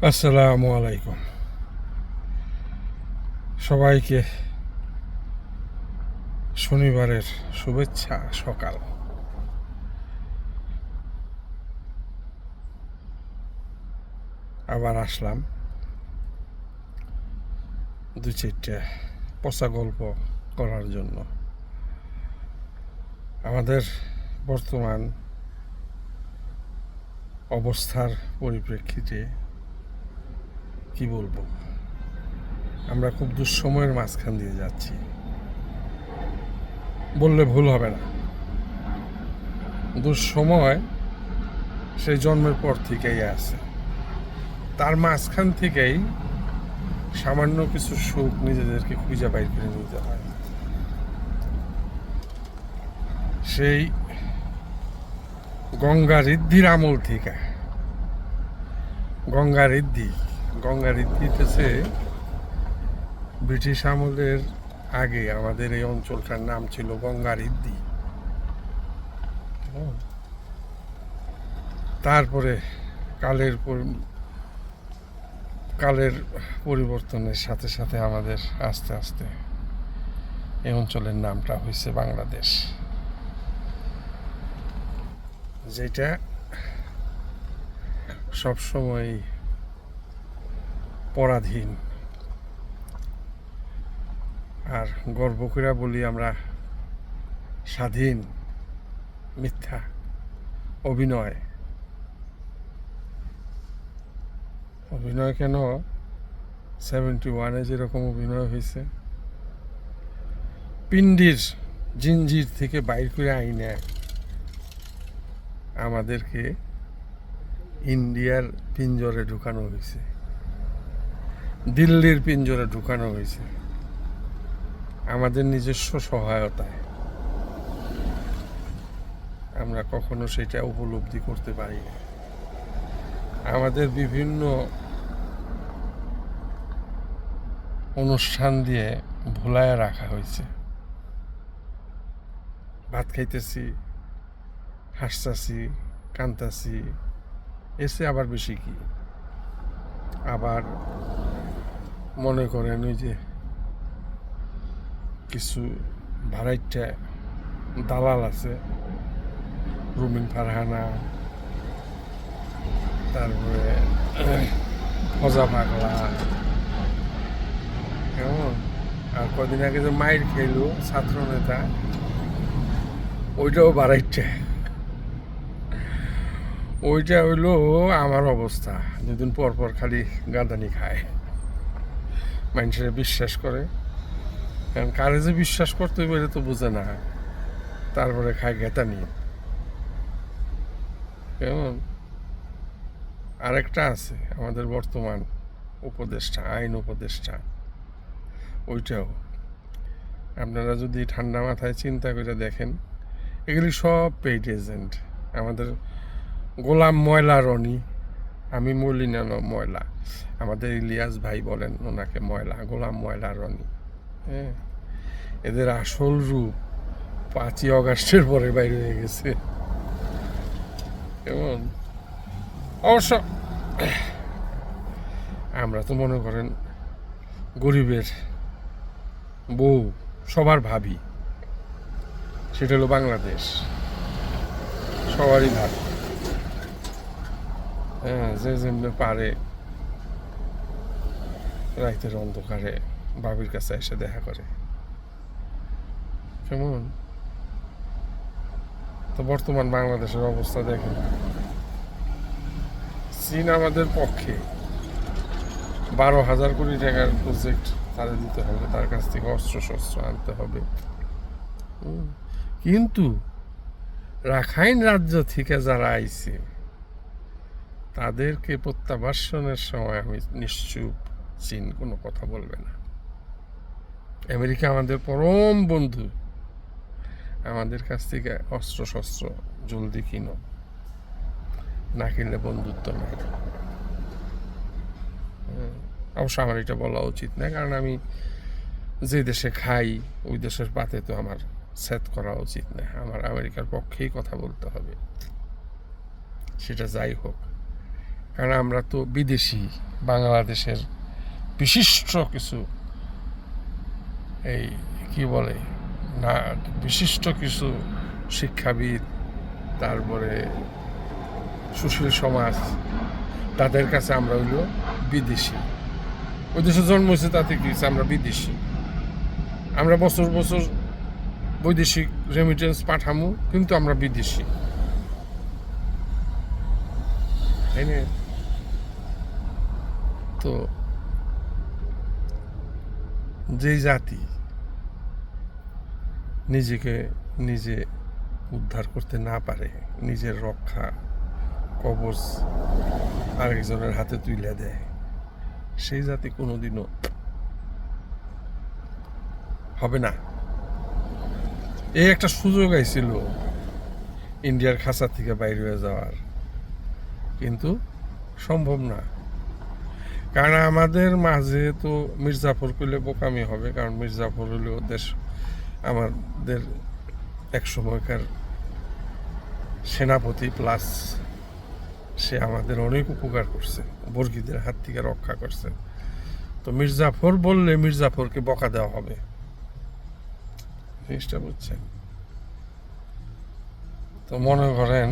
আসসালামু আলাইকুম সবাইকে। শনিবারের শুভেচ্ছা সকাল। আবার আসলাম দু চারটে পচা গল্প করার জন্য। আমাদের বর্তমান অবস্থার পরিপ্রেক্ষিতে কি বলবো, আমরা খুব দুঃসময়ের মাঝখান দিয়ে যাচ্ছি বললে ভুল হবে না। দুঃসময় সেই জন্মের পর থেকেই আছে, তার মাঝখান থেকেই সামান্য কিছু সুখ নিজেদেরকে খুঁজে বাইর করে নিতে হয়। সেই গঙ্গা ঋদ্ধির আমল থেকে, গঙ্গা ঋদ্ধিতেছে ব্রিটিশ আমলের আগে আমাদের এই অঞ্চলটার নাম ছিল গঙ্গা ঋদ্ধি। তারপরে কালের পরিবর্তনের সাথে সাথে আমাদের আস্তে আস্তে এই অঞ্চলের নামটা হয়েছে বাংলাদেশ, যেটা সবসময় পরাধীন। আর গর্ব করে বলি আমরা স্বাধীন, মিথ্যা, অভিনয়। অভিনয় কেন? 71-এ যেরকম অভিনয় হয়েছে, পিণ্ডির জিঞ্জির থেকে বাইর করে আইনে আমাদেরকে ইন্ডিয়ার পিঞ্জরে ঢুকানো হয়েছে, দিল্লির পিঞ্জরে ঢুকানো হয়েছে আমাদের নিজস্ব সহায়তায়। আমরা কখনো সেটা উপলব্ধি করতে পারি না। আমাদের বিভিন্ন অনুষ্ঠান দিয়ে ভুলায় রাখা হয়েছে। ভাত খাইতেছি, হাসতাছি, কান্তাছি, এসে আবার বেশি কি। আবার মনে করেন ওই যে কিছু ভাড়াইটা দালাল আছে, রুমিন ফারহানা, তারপরে ফজা পাগলা, কেমন। আর কদিন আগে যে মাইর খেলো ছাত্র নেতা, ওইটাও বাড়াইটা। ওইটা হইলো আমার অবস্থা। দুদিন পর পর খালি গাঁদানি খায়, মানুষের বিশ্বাস করে। কারণ কারে যে বিশ্বাস করতে পারে তো বোঝে না, তারপরে খায় গেতানি। কেমন। আরেকটা আছে আমাদের বর্তমান উপদেষ্টা, আইন উপদেষ্টা, ওইটাও আপনারা যদি ঠান্ডা মাথায় চিন্তা করে দেখেন, এগুলি সব পেইড এজেন্ট। আমাদের গোলাম ময়লা রনি, আমি মলিনা ময়লা, আমাদের ইলিয়াস ভাই বলেন ওনাকে ময়লা, গোলাম ময়লা রনি। হ্যাঁ, এদের আসল রূপ 5ই অগাস্টের পরে বাইরে হয়ে গেছে। কেমন। অবশ্য আমরা তো মনে করেন গরিবের বউ সবার ভাবি, সেটা হলো বাংলাদেশ, সবারই ভাবি। হ্যাঁ, যে যেমনি পারে রাইতের অন্ধকারে বাবির কাছে এসে দেখা করে। কেমন। তো বর্তমান বাংলাদেশের অবস্থা দেখেন। চীন আমাদের পক্ষে 12,000 কোটি টাকার প্রজেক্ট তাদের দিতে হবে, তার কাছ থেকে অস্ত্র আনতে হবে। কিন্তু রাখাইন রাজ্য থেকে যারা আইছে তাদেরকে প্রত্যাবাসনের সময় আমি নিশ্চুপ, চীন কোনো কথা বলবে না। আমেরিকা আমাদের পরম বন্ধু, আমাদের কাছ থেকে অস্ত্র জলদি কিনো, না কিনলে বন্ধুত্ব নাই। অবশ্য আমার এটা বলা উচিত না, কারণ আমি যে দেশে খাই ওই দেশের পাতে তো আমার সেট করা উচিত না। আমার আমেরিকার পক্ষেই কথা বলতে হবে, সেটা যাই হোক। কারণ আমরা তো বিদেশি, বাংলাদেশের বিশিষ্ট কিছু এই কি বলে না, বিশিষ্ট কিছু শিক্ষাবিদ, তারপরে সুশীল সমাজ, তাদের কাছে আমরা হইল বিদেশি। ওই দেশে জন্ম হয়েছে তাতে কি হয়েছে, আমরা বিদেশি। আমরা বছর বছর বৈদেশিক রেমিটেন্স পাঠামু, কিন্তু আমরা বিদেশি, তাই না? তো যেই জাতি নিজেকে নিজে উদ্ধার করতে না পারে, নিজের রক্ষা কবচ আরেকজনের হাতে তুলে দেয়, সেই জাতি কোনোদিনও হবে না। এই একটা সুযোগ আইছিল ইন্ডিয়ার খাঁচা থেকে বাইরে হয়ে যাওয়ার, কিন্তু সম্ভব না। কারণ আমাদের মাঝে তো মির্জাফর করলে বোকামি হবে, কারণ মির্জাফর হলেও দেশ আমাদের এক সময়কার সেনাপতি, প্লাস সে আমাদের অনেক উপকার করছে, বর্গীদের হাত থেকে রক্ষা করছে। তো মির্জাফর বললে মির্জাফরকে বকা দেওয়া হবে, জিনিসটা বুঝছেন? তো মনে করেন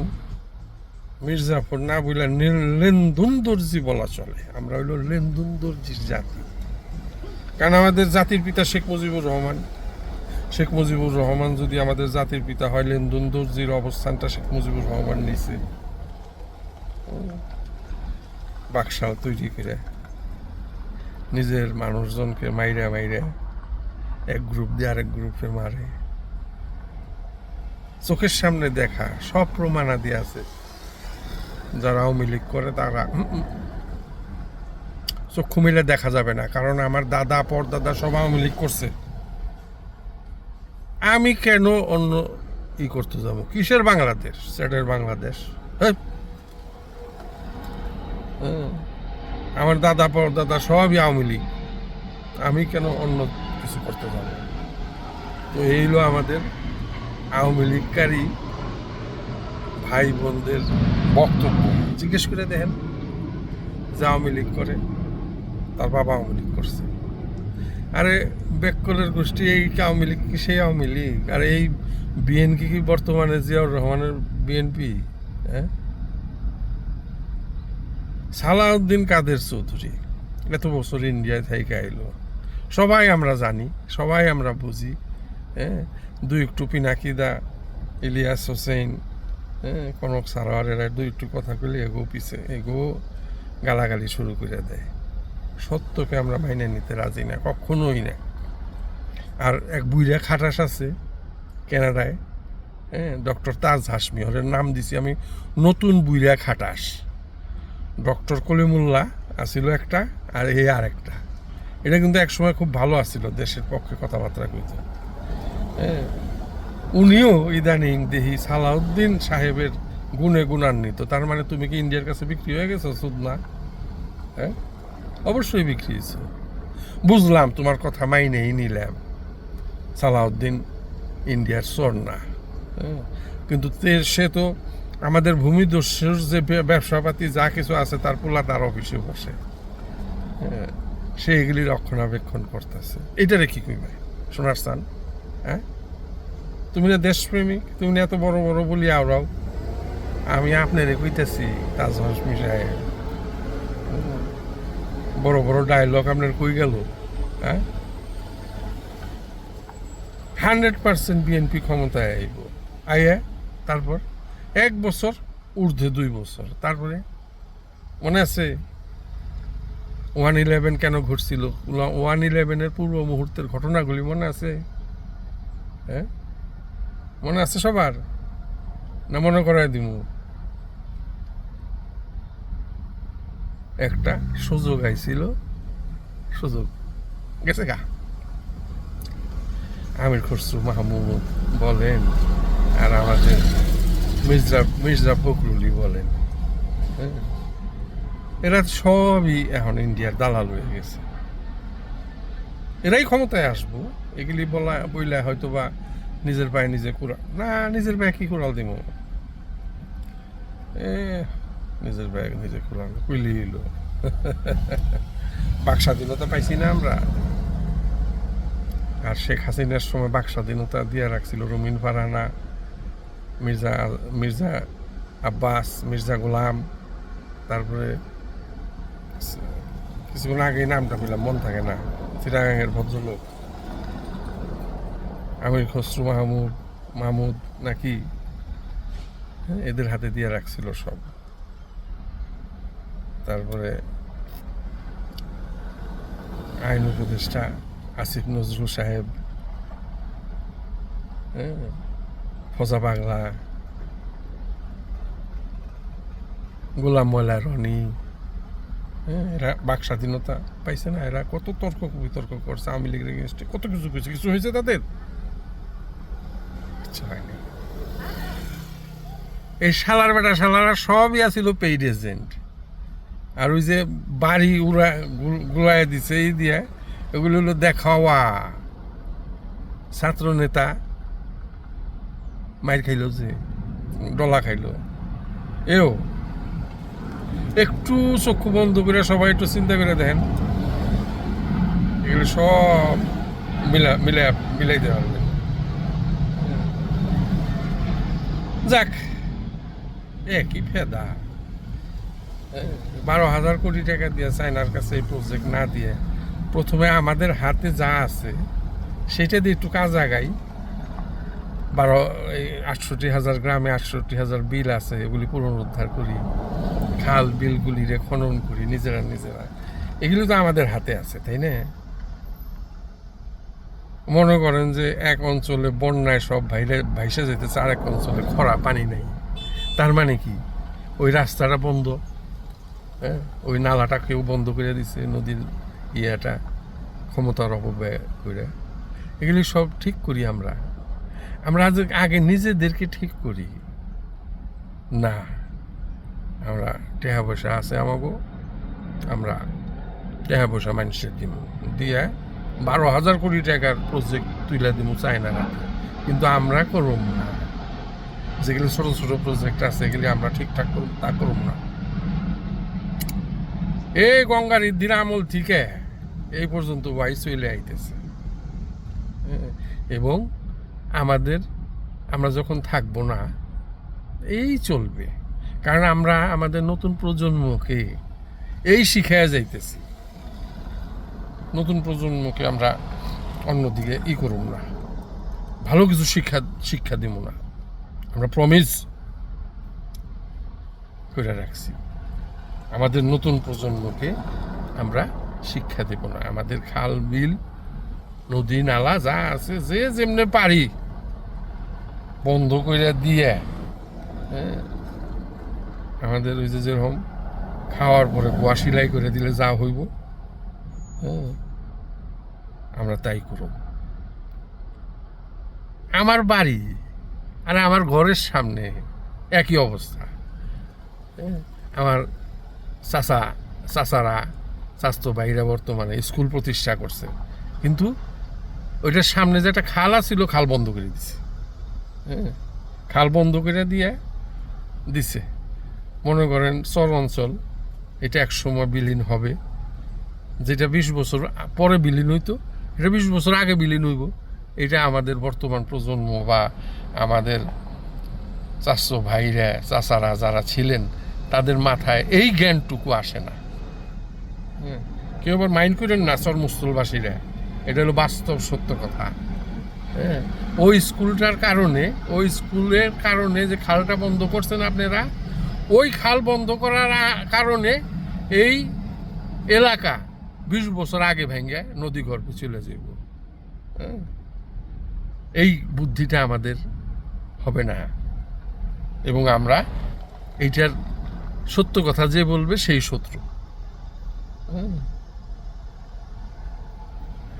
মির্জাফর না বললে লেনদুন দর্জি বলা চলে। আমরা হইল লেনদুন দর্জির জাতি, কারণ আমাদের জাতির পিতা শেখ মুজিবুর রহমান। শেখ মুজিবুর রহমান যদি আমাদের জাতির পিতা হয়, লেনদুন দর্জির অবস্থানটা শেখ মুজিবুর রহমান নিছে বাকশাল তৈরি করে, নিজের মানুষজনকে মাইরা মাইরা এক গ্রুপ দিয়ে আরেক গ্রুপে মারে। চোখের সামনে দেখা সব প্রমাণাদি আছে। যারা আওয়ামী লীগ করে তারা চক্ষু মিলে দেখা যাবে না, কারণ আমার দাদা পরদাদা সব আওয়ামী লীগ করছে। আমি কেন অন্য করতে যাব? কিসের বাংলাদেশ? সেটার বাংলাদেশ। আমার দাদা পরদাদা সবই আওয়ামী লীগ, আমি কেন অন্য কিছু করতে যাব? তো এইগুলো আমাদের আওয়ামী লীগকারী ভাই বোনদের বক্তব্য। জিজ্ঞেস করে দেখেন, যে আওয়ামী লীগ করে তার বাবা আওয়ামী লীগ করছে। আরে বেকলের গোষ্ঠী, এই আওয়ামী লীগ কি সেই আওয়ামী লীগ? আর এই বিএনপি কি বর্তমানে জিয়াউর রহমানের বিএনপি? হ্যাঁ, সালাউদ্দিন কাদের চৌধুরী এত বছর ইন্ডিয়ায় থেকে আইলো, সবাই আমরা জানি, সবাই আমরা বুঝি। হ্যাঁ, দুই একটু পিনাকিদা, ইলিয়াস হোসেন, হ্যাঁ, কনক সারোয়ারেরা দুই একটু কথা কইলে এগো পিছে এগো গালাগালি শুরু করে দেয়। সত্যকে আমরা মাইনে নিতে রাজি না, কখনোই না। আর এক বুইরা খাটাস আছে কানাডায়, হ্যাঁ, ডক্টর তাজ হাসমি, ওর নাম দিছি আমি নতুন বুইরা খাটাস। ডক্টর কলিমুল্লাহ আসিল একটা, আর এই আর একটা। এটা কিন্তু একসময় খুব ভালো আসছিল, দেশের পক্ষে কথাবার্তা কইতে। হ্যাঁ, উনিও ইদানিং দেখি সালাউদ্দিন সাহেবের গুণে গুণান্বিত। তার মানে তুমি কি ইন্ডিয়ার কাছে বিক্রি হয়ে গেছো? সুদনা? হ্যাঁ, অবশ্যই বিক্রি হয়েছে। বুঝলাম, তোমার কথা মাইনেই নিলাম, সালাউদ্দিন ইন্ডিয়ার চোর না। হ্যাঁ, কিন্তু সে তো আমাদের ভূমিদস্যুর যে ব্যবসাপাতি যা কিছু আছে তার পোলা তার অফিসে বসে, হ্যাঁ, সে এগুলি রক্ষণাবেক্ষণ করতেছে। এটারে কি কইবে সোনার স্থান? হ্যাঁ, তুমি না দেশপ্রেমিক, তুমি না এত বড় বড় বলি আওরাও। আমি আপনারে কইতেছি তাজ হাসমি সাহেব, বড় বড় ডায়লগ আপনার কই গেল? হ্যাঁ, 100% বিএনপি ক্ষমতায় আইব, আইয়া তারপর 1 বছর ঊর্ধ্বে 2 বছর, তারপরে মনে আছে 1/11 কেন ঘটছিল? 1/11-এর পূর্ব মুহূর্তের ঘটনাগুলি মনে আছে? হ্যাঁ, মনে আছে সবার? না মনে করাই দিব? একটা সুযোগ আইছিল, সুযোগ গেছে গা। আমির খসরু মাহমুদ বলেন, আর আমাদের মির্জা ফখরুলই বলেন, হ্যাঁ, এরা সবই এখন ইন্ডিয়ার দালাল হয়ে গেছে। এরাই ক্ষমতায় আসবো, এগুলি বইলা হয়তো বা নিজের পায়ে নিজে কুড়াল না, নিজের পায়ে কি কুড়াল দিব? নিজের ব্যাগ নিজে খোলাম কুইলি এলো। বাক স্বাধীনতা পাইছি না আমরা। আর শেখ হাসিনার সময় বাক স্বাধীনতা দিয়ে রাখছিল রুমিন ফারহানা, মির্জা মির্জা আব্বাস, মির্জা গোলাম, তারপরে কিছুক্ষণ আগেই নামটা পেলাম মন থাকে না, চিটাগাঙের ভদ্রলোক আমির খসরু মাহমুদ নাকি, এদের হাতে দিয়ে রাখছিল সব। তারপরে আইন উপদেষ্টা আসিফ নজরুল সাহেব, ফজা পাগলা, গোলাম ময়লা রনি, এরা বাক স্বাধীনতা পাইছে না। এরা কত তর্ক বিতর্ক করছে আওয়ামী লীগের এগেনস্টে, কত কিছু কিছু কিছু হয়েছে তাদের, কিছু হয়নি। এই শালার বেটা শালারা সবই আছিল পেইড এজেন্ট। আর ওই যে বাড়ি গুলাই দিছে এই দিয়ে, এগুলো হলো দেখাওয়া। ছাত্র নেতা মাইর খাইল, যে ডলা খাইল, এও একটু চক্ষু বন্ধ করে সবাই একটু চিন্তা করে দেখেন, এগুলো সব মিলাই দেওয়া হবে। যাক, একই ফেদা। 12,000 কোটি টাকা দিয়ে চায়নার কাছে এই প্রজেক্ট না দিয়ে প্রথমে আমাদের হাতে যা আছে সেটা দিয়ে একটু কাজ আগাই। 68,000 গ্রামে 68,000 বিল আছে, এগুলি পুনরুদ্ধার করি, খাল বিলগুলিরে খনন করি নিজেরা। এগুলি তো আমাদের হাতে আছে, তাই না? মনে করেন যে এক অঞ্চলে বন্যায় সব ভাইসা যেতেছে, আরেক অঞ্চলে খরা, পানি নেই। তার মানে কি? ওই রাস্তাটা বন্ধ, হ্যাঁ, ওই নালাটা কেউ বন্ধ করে দিছে, নদীর ইয়েটা ক্ষমতার অপব্যয় করে। এগুলি সব ঠিক করি আমরা আগে নিজেদেরকে ঠিক করি না। আমরা টাকা পয়সা আছে আমাকে, আমরা টাকা পয়সা মানুষের দিব, দিয়ে 12,000 কোটি টাকার প্রজেক্ট তুলে দিব চায়নার হাতে। কিন্তু আমরা করব না। যেগুলি ছোট ছোট প্রজেক্ট আছে এগুলি আমরা ঠিকঠাক করব, তা করব না। এই গঙ্গার ইদ্দির আমল থেকে এই পর্যন্ত ওয়াই চলে আইতেছে। এবং আমরা যখন থাকবো না, এই চলবে। কারণ আমরা আমাদের নতুন প্রজন্মকে এই শিখাইয়া যাইতেছি। নতুন প্রজন্মকে আমরা অন্যদিকে করব না, ভালো কিছু শিক্ষা দিব না। আমরা প্রমিস করে রাখছি, আমাদের নতুন প্রজন্মকে আমরা শিক্ষা দেব না। আমাদের খাল বিল নদী নালা যা আছে যে যেমনে পারি বন্ধ করে দিয়ে, আমাদের ওই যে যেরকম খাওয়ার পরে গোয়া সিলাই করে দিলে যা হইব, আমরা তাই করব। আমার বাড়ি আর আমার ঘরের সামনে একই অবস্থা। আমার চাচারা স্বাস্থ্য ভাইরা বর্তমানে স্কুল প্রতিষ্ঠা করছে, কিন্তু ওইটার সামনে যে একটা খাল ছিল, খাল বন্ধ করে দিছে। খাল বন্ধ করে দিছে। মনে করেন চর অঞ্চল, এটা এক সময় বিলীন হবে। যেটা 20 বছর পরে বিলীন হইতো, এটা 20 বছর আগে বিলীন হইব। এটা আমাদের বর্তমান প্রজন্ম বা আমাদের চাচা ভাইরা চাচারা যারা ছিলেন তাদের মাথায় এই জ্ঞানটুকু আসে না। কেউ আবার মাইন্ড করেন না চর মুস্তলবাসীরা, এটা হলো বাস্তব সত্য কথা। ওই স্কুলের কারণে যে খালটা বন্ধ করছেন আপনারা, ওই খাল বন্ধ করার কারণে এই এলাকা 20 বছর আগে ভেঙে নদী গর্ভে চলে যাব। এই বুদ্ধিটা আমাদের হবে না। এবং আমরা এইটার সত্য কথা যে বলবে সেই শত্রু।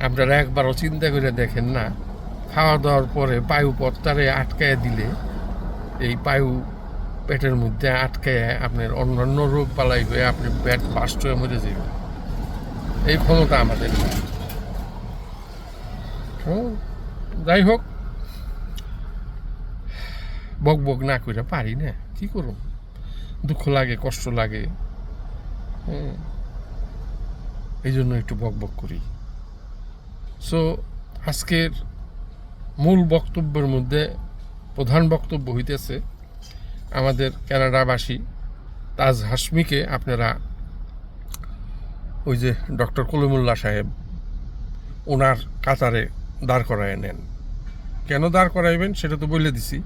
আপনারা একবারও চিন্তা করে দেখেন না, খাওয়া দাওয়ার পরে পায়ু পথটারে আটকায় দিলে এই পায়ু পেটের মধ্যে আটকায় আপনার অন্যান্য রোগ বালাই হয়ে আপনি পেট বাস্ট হয়ে মরে যাবেন। এই ক্ষমতা আমাদের না। যাই হোক, বক বক না করে পারি না, কি করব। দুঃখ লাগে, কষ্ট লাগে, হ্যাঁ, এই জন্য একটু বকবক করি। সো আজকের মূল বক্তব্যের মধ্যে প্রধান বক্তব্য হইতেছে আমাদের কানাডাবাসী তাজ হাশমিকে আপনারা ওই যে ডক্টর কলিমুল্লাহ সাহেব ওনার কাতারে দাঁড় করায় নেন। কেন দাঁড় করাইবেন সেটা তো বলে দিছি।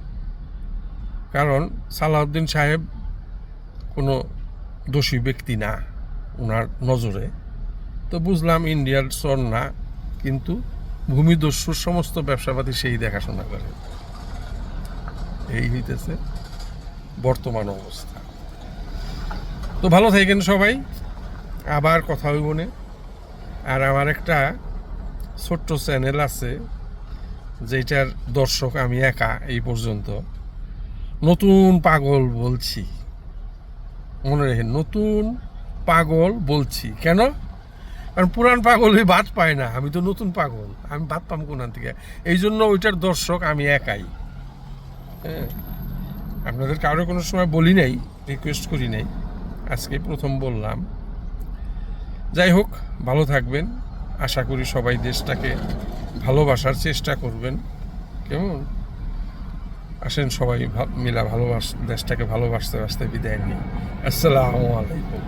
কারণ সালাউদ্দিন সাহেব কোনো দোষী ব্যক্তি না ওনার নজরে। তো বুঝলাম ইন্ডিয়ার চর না, কিন্তু ভূমিদস্যুর সমস্ত ব্যবসাপাতি সেই দেখাশোনা করে। এই হইতেছে বর্তমান অবস্থা। তো ভালো থাকেন সবাই, আবার কথা হইব না। আর আমার একটা ছোট্ট চ্যানেল আছে যেটার দর্শক আমি একা এই পর্যন্ত। নতুন পাগল বলছি, মনে রেখেন, নতুন পাগল বলছি। কেন? কারণ পুরান পাগল ওই ভাত পায় না, আমি তো নতুন পাগল, আমি ভাত পাম কোনান থেকে। এই জন্য ওইটার দর্শক আমি একাই। হ্যাঁ, আপনাদের কারো কোনো সময় বলি নাই, রিকোয়েস্ট করি নাই, আজকে প্রথম বললাম। যাই হোক, ভালো থাকবেন। আশা করি সবাই দেশটাকে ভালোবাসার চেষ্টা করবেন। কেমন? আসেন সবাই মিলা দেশটাকে ভালোবাসতে বিদায় নিই। আসসালামু আলাইকুম।